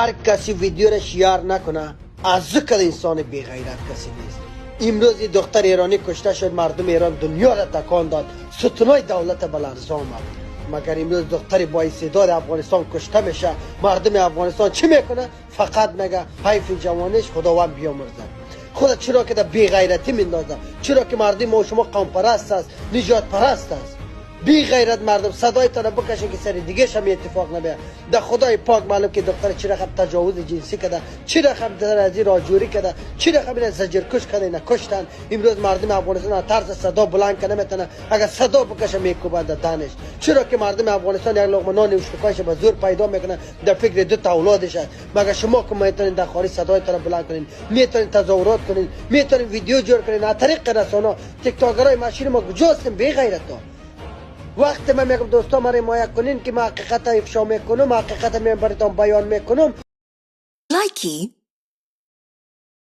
هر کسی ویدیو را شیار نکنه از ذکر انسان بی غیرت کسی نیست. امروز دختر ایرانی کشته شد، مردم ایران دنیا را تکان داد، ستونای دولت بلرزه آمد. مگر امروز دختر با استعداد افغانستان کشته میشه، مردم افغانستان چی میکنه؟ فقط میگه حیف جوانش، خداوند بیامرزه. خود چرا که در بی غیرتی میندازه؟ چرا که مردم ما و شما قوم پرست است، نجات پرست است؟ بی غیرت مردم صدای تان بکشن که سر دیگه شم اتفاق نبیه. در خدای پاک معلوم که دختر چی رقم تجاوز جنسی کرده، چی رقم در از این راجوری کرده، چی رقم این زجرکش کرده، اینا کشتن. امروز مردم افغانستان طرز صدا بلند کنه نمیتونه، اگر صدا بکشه میکوبه در تنش. چرا که مردم افغانستان یک لقمه نان اشتکایش به زور پیدا میکنه، در فکر دو تا اولادش است. مگر شما که میتونین در خارج صدای تان بلند کنین، میتونین تظاهرات کنین، میتونین ویدیو جور کنین از طریق رسانه. تیک تاکرای ماشین ما کجاستن بی غیرتا؟ وقتی من میگم دوستا ما حمایت کنین که ما حقیقت افشا میکنم، حقیقت من براتون بیان میکنم. لایکی